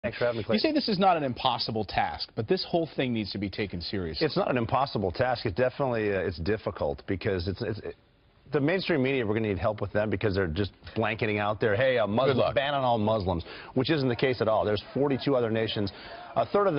Thanks for having me, Clay. You say this is not an impossible task, but this whole thing needs to be taken seriously. It's not an impossible task. It definitely it's difficult because the mainstream media, we're going to need help with them because they're just blanketing out there, hey, a Muslim ban on all Muslims, which isn't the case at all. There's 42 other nations. A third of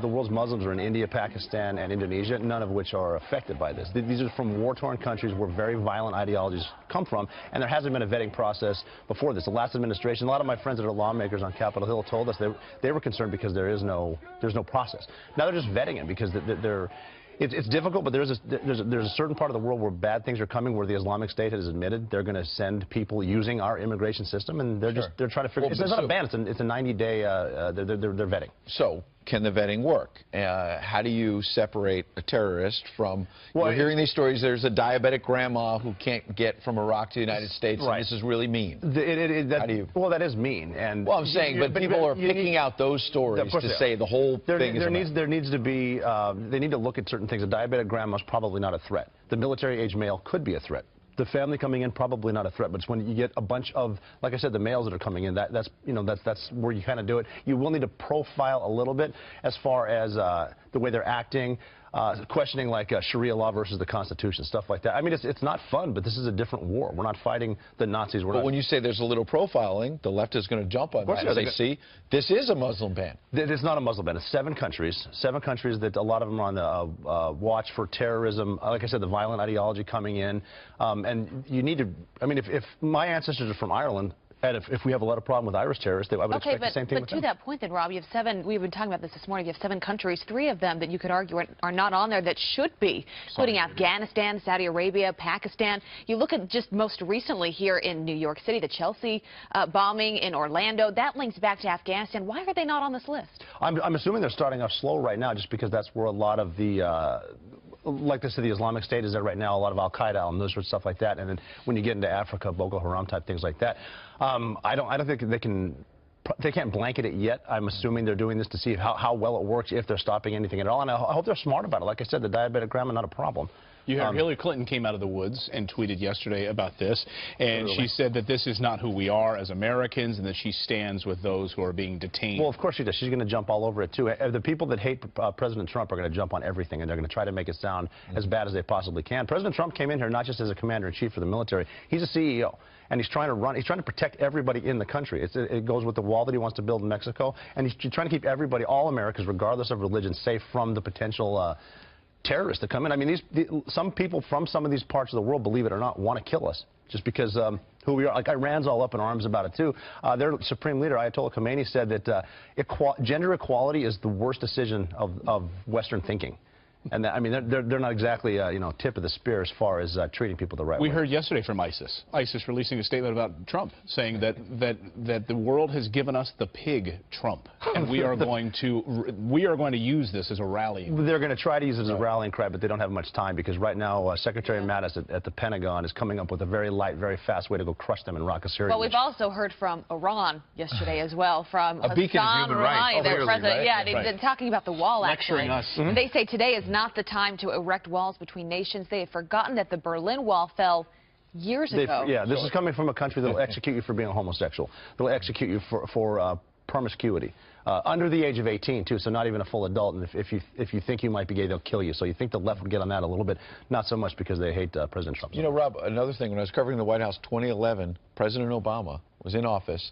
the world's Muslims are in India, Pakistan, and Indonesia, none of which are affected by this. These are from war-torn countries where very violent ideologies come from, and there hasn't been a vetting process before this. The last administration, a lot of my friends that are lawmakers on Capitol Hill told us they were concerned because there's no process. Now they're just vetting it because it's difficult, but there's a certain part of the world where bad things are coming, where the Islamic State has admitted they're going to send people using our immigration system, and they're trying to figure. It's not a ban. It's a 90-day. They're vetting. So can the vetting work? How do you separate a terrorist from? We're hearing these stories. There's a diabetic grandma who can't get from Iraq to the United States, and this is really mean. How do you? Well, that is mean. And well, I'm saying, but people are picking out those stories to say the whole thing is. There needs to be. They need to look at certain things. A diabetic grandma is probably not a threat. The military-age male could be a threat. The family coming in, probably not a threat, but it's when you get a bunch of, like I said, the males that are coming in, that's where you kind of do it. You will need to profile a little bit as far as the way they're acting, questioning like Sharia law versus the Constitution, stuff like that. I mean, it's not fun, but this is a different war. We're not fighting the Nazis. But when you say there's a little profiling, the left is going to jump on that and say, see, this is a Muslim ban. It's not a Muslim ban. It's 7 countries that a lot of them are on the watch for terrorism. Like I said, the violent ideology coming in. And you need to, I mean, if my ancestors are from Ireland, and if we have a lot of problem with Irish terrorists, I would expect the same thing with them. But to that point then, Rob, you have 7, we've been talking about this morning, you have 7 countries, 3 of them that you could argue are not on there that should be, including Afghanistan, Saudi Arabia, Pakistan. You look at just most recently here in New York City, the Chelsea bombing in Orlando, that links back to Afghanistan. Why are they not on this list? I'm assuming they're starting off slow right now just because that's where a lot of the like they said, the Islamic State is there right now, a lot of Al-Qaeda, al-Nusra, stuff like that. And then when you get into Africa, Boko Haram type things like that, I don't think they can't blanket it yet. I'm assuming they're doing this to see how well it works, if they're stopping anything at all. And I hope they're smart about it. Like I said, the diabetic grandma, not a problem. You heard Hillary Clinton came out of the woods and tweeted yesterday about this, and she said that this is not who we are as Americans and that she stands with those who are being detained. Well, of course she does. She's going to jump all over it, too. The people that hate President Trump are going to jump on everything, and they're going to try to make it sound as bad as they possibly can. President Trump came in here not just as a commander-in-chief for the military. He's a CEO, and he's trying to protect everybody in the country. It goes with the wall that he wants to build in Mexico, and he's trying to keep everybody, all Americans, regardless of religion, safe from the potential terrorists that come in. I mean, some people from some of these parts of the world, believe it or not, want to kill us just because who we are. Like Iran's all up in arms about it too. Their supreme leader, Ayatollah Khomeini, said that gender equality is the worst decision of Western thinking. And I mean, they're not exactly tip of the spear as far as treating people the right way. We heard yesterday from ISIS releasing a statement about Trump, saying that the world has given us the pig Trump, and we are going to use this as a rallying. They're going to try to use it as a rallying cry, but they don't have much time because right now Secretary Mattis at the Pentagon is coming up with a very light, very fast way to go crush them in Iraq, Syria. Well, we've also heard from Iran yesterday as well, from a beacon of human rights. Their president, they're talking about the wall. Lecturing us. They say today is not the time to erect walls between nations. They have forgotten that the Berlin Wall fell years ago. Yeah, this is coming from a country that will execute you for being a homosexual. They'll execute you for promiscuity. Under the age of 18, too, so not even a full adult. And if you think you might be gay, they'll kill you. So you think the left would get on that a little bit, not so much because they hate President Trump. You know, Rob, another thing, when I was covering the White House 2011, President Obama was in office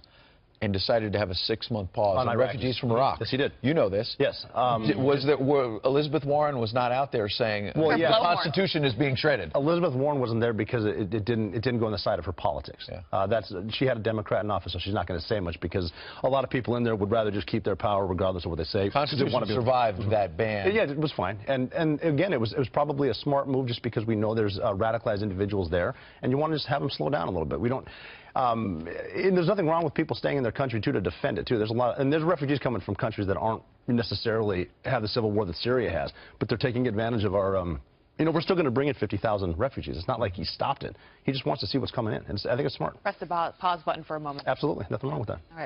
and decided to have a 6-month pause on refugees from Iraq. Yes, he did. You know this. Yes. Elizabeth Warren was not out there saying the Constitution is being shredded. Elizabeth Warren wasn't there because it didn't go on the side of her politics. Yeah. She had a Democrat in office, so she's not going to say much because a lot of people in there would rather just keep their power regardless of what they say. Constitution survived that ban. Yeah, it was fine. And again, it was probably a smart move just because we know there's radicalized individuals there, and you want to just have them slow down a little bit. We don't. And there's nothing wrong with people staying in their country, too, to defend it, too. There's a lot, and there's refugees coming from countries that aren't necessarily have the civil war that Syria has, but they're taking advantage of our, we're still going to bring in 50,000 refugees. It's not like he stopped it. He just wants to see what's coming in, and I think it's smart. Press the pause button for a moment. Absolutely. Nothing wrong with that. All right.